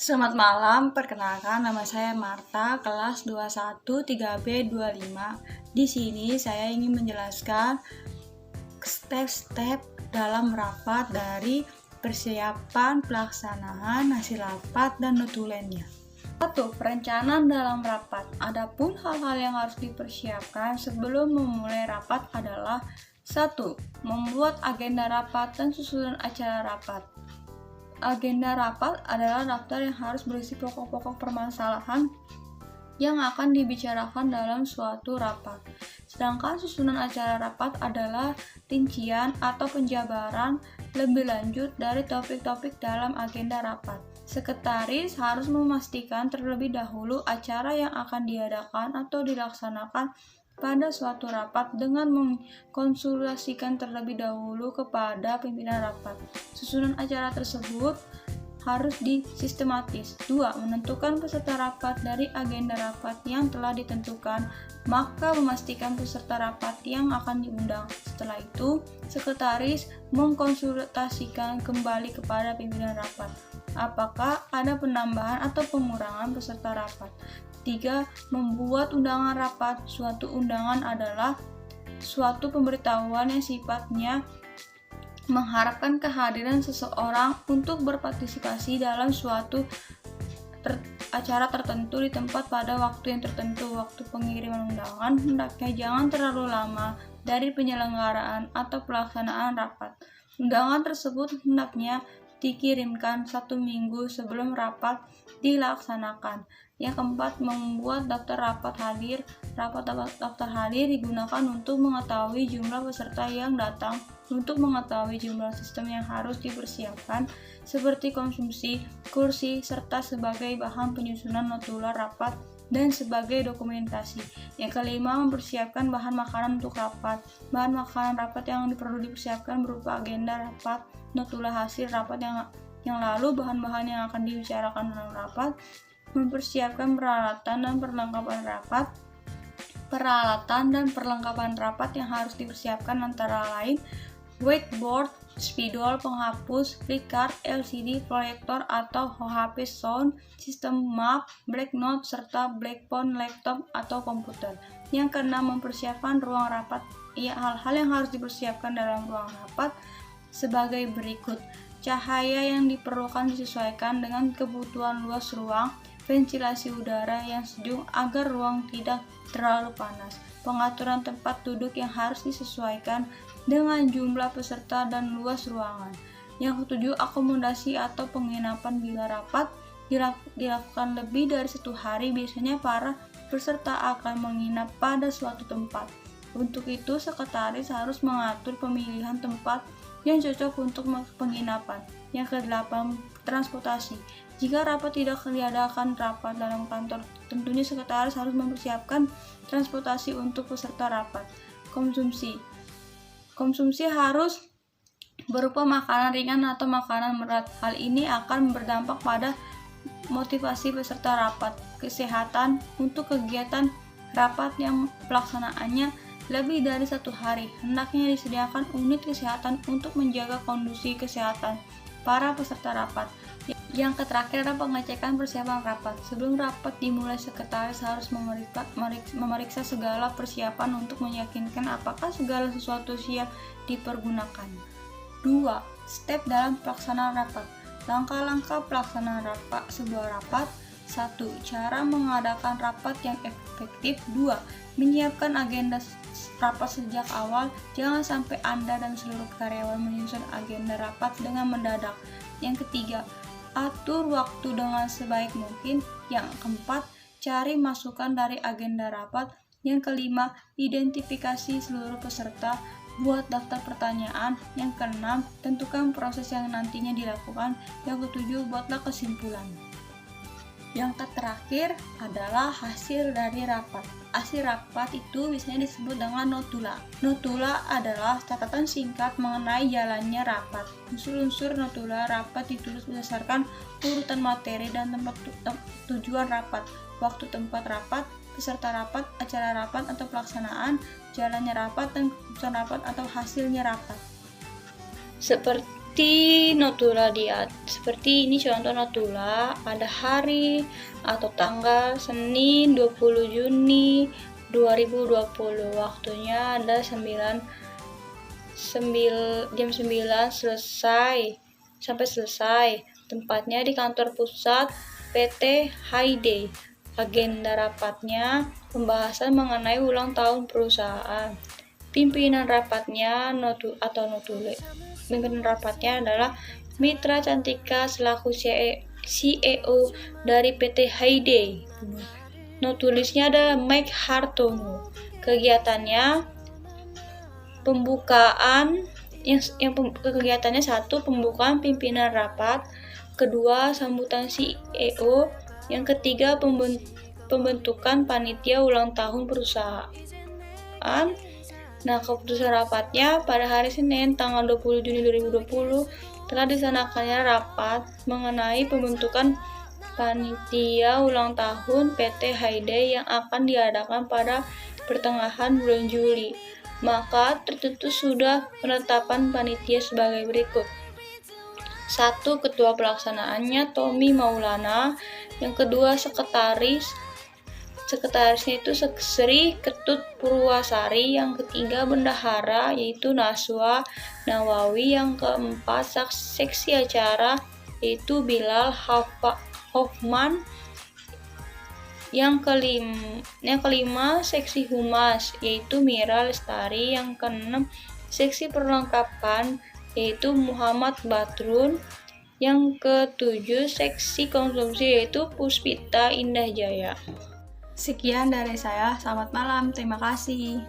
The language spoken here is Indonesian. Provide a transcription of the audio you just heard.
Selamat malam, perkenalkan nama saya Marta, kelas 21 3B25. Di sini saya ingin menjelaskan step-step dalam rapat dari persiapan, pelaksanaan, hasil rapat, dan notulennya. 1. Perencanaan dalam rapat. Adapun hal-hal yang harus dipersiapkan sebelum memulai rapat adalah 1. Membuat agenda rapat dan susunan acara rapat. Agenda rapat adalah daftar yang harus berisi pokok-pokok permasalahan yang akan dibicarakan dalam suatu rapat. Sedangkan susunan acara rapat adalah rincian atau penjabaran lebih lanjut dari topik-topik dalam agenda rapat. Sekretaris harus memastikan terlebih dahulu acara yang akan diadakan atau dilaksanakan pada suatu rapat dengan mengkonsultasikan terlebih dahulu kepada pimpinan rapat. Susunan acara tersebut harus disistematis. 2. Menentukan peserta rapat dari agenda rapat yang telah ditentukan, maka memastikan peserta rapat yang akan diundang. Setelah itu, sekretaris mengkonsultasikan kembali kepada pimpinan rapat apakah ada penambahan atau pengurangan peserta rapat. 3. Membuat undangan rapat. Suatu undangan adalah suatu pemberitahuan yang sifatnya mengharapkan kehadiran seseorang untuk berpartisipasi dalam suatu acara tertentu di tempat pada waktu yang tertentu. Waktu pengiriman undangan hendaknya jangan terlalu lama dari penyelenggaraan atau pelaksanaan rapat. Undangan tersebut hendaknya dikirimkan 1 minggu sebelum rapat dilaksanakan. Yang keempat, membuat daftar rapat hadir. Daftar hadir digunakan untuk mengetahui jumlah peserta yang datang, untuk mengetahui jumlah sistem yang harus dipersiapkan, seperti konsumsi, kursi, serta sebagai bahan penyusunan notulen rapat dan sebagai dokumentasi. Yang kelima, mempersiapkan bahan makanan untuk rapat. Bahan makanan rapat yang perlu dipersiapkan berupa agenda rapat, notulen hasil rapat yang lalu, bahan-bahan yang akan dibicarakan dalam rapat, mempersiapkan peralatan dan perlengkapan rapat yang harus dipersiapkan antara lain whiteboard, spidol, penghapus, flipchart, LCD, proyektor atau HP sound, sistem map, black note, serta blackphone, laptop atau komputer. Yang keenam, mempersiapkan ruang rapat. Hal-hal yang harus dipersiapkan dalam ruang rapat sebagai berikut. Cahaya yang diperlukan disesuaikan dengan kebutuhan luas ruang, ventilasi udara yang sejuk agar ruang tidak terlalu panas. Pengaturan tempat duduk yang harus disesuaikan dengan jumlah peserta dan luas ruangan. Yang ketujuh, akomodasi atau penginapan bila rapat dilakukan lebih dari 1 hari, biasanya para peserta akan menginap pada suatu tempat. Untuk itu, sekretaris harus mengatur pemilihan tempat yang cocok untuk penginapan. Yang kedelapan, transportasi. Jika rapat tidak diadakan rapat dalam kantor, tentunya sekretaris harus mempersiapkan transportasi untuk peserta rapat. Konsumsi harus berupa makanan ringan atau makanan berat. Hal ini akan berdampak pada motivasi peserta rapat. Kesehatan untuk kegiatan rapat yang pelaksanaannya lebih dari 1 hari, hendaknya disediakan unit kesehatan untuk menjaga kondisi kesehatan para peserta rapat. Yang terakhir adalah pengecekan persiapan rapat. Sebelum rapat dimulai, sekretaris harus memeriksa segala persiapan untuk meyakinkan apakah segala sesuatu siap dipergunakan. 2. Step dalam pelaksanaan rapat. Langkah-langkah pelaksanaan sebuah rapat. 1. Cara mengadakan rapat yang efektif. 2. Menyiapkan agenda rapat sejak awal. Jangan sampai Anda dan seluruh karyawan menyusun agenda rapat dengan mendadak. Yang ketiga, atur waktu dengan sebaik mungkin. Yang keempat, cari masukan dari agenda rapat. Yang kelima, identifikasi seluruh peserta. Buat daftar pertanyaan. Yang keenam, tentukan proses yang nantinya dilakukan. Yang ketujuh, buatlah kesimpulan. Yang terakhir adalah hasil dari rapat. Hasil rapat itu biasanya disebut dengan notula. Notula adalah catatan singkat mengenai jalannya rapat. Unsur-unsur notula rapat ditulis berdasarkan urutan materi dan tempat tujuan rapat, waktu tempat rapat, peserta rapat, acara rapat atau pelaksanaan, jalannya rapat, dan keputusan rapat atau hasilnya rapat. Seperti seperti notula seperti ini contoh notula, ada hari atau tanggal Senin 20 Juni 2020, waktunya ada jam 9 sampai selesai. Tempatnya di kantor pusat PT Hayday. Agenda rapatnya pembahasan mengenai ulang tahun perusahaan. Pimpinan rapatnya Pimpinan rapatnya adalah Mitra Cantika selaku CEO dari PT Hayday. Notulisnya adalah Mike Hartono. Kegiatannya kegiatannya 1. Pembukaan pimpinan rapat, 2. Sambutan CEO, yang ketiga pembentukan panitia ulang tahun perusahaan. Nah, keputusan rapatnya pada hari Senin tanggal 20 Juni 2020 telah dilaksanakannya rapat mengenai pembentukan panitia ulang tahun PT Hayday yang akan diadakan pada pertengahan bulan Juli. Maka tertentu sudah penetapan panitia sebagai berikut. 1. Ketua pelaksanaannya Tommy Maulana, yang kedua Sekretarisnya itu Sri Ketut Purwasari, yang ketiga bendahara yaitu Naswa Nawawi, yang keempat seksi acara yaitu Bilal Hoffman, yang kelima seksi humas yaitu Mira Lestari, yang keenam seksi perlengkapan yaitu Muhammad Badrun, yang ketujuh seksi konsumsi yaitu Puspita Indah Jaya. Sekian dari saya, selamat malam, terima kasih.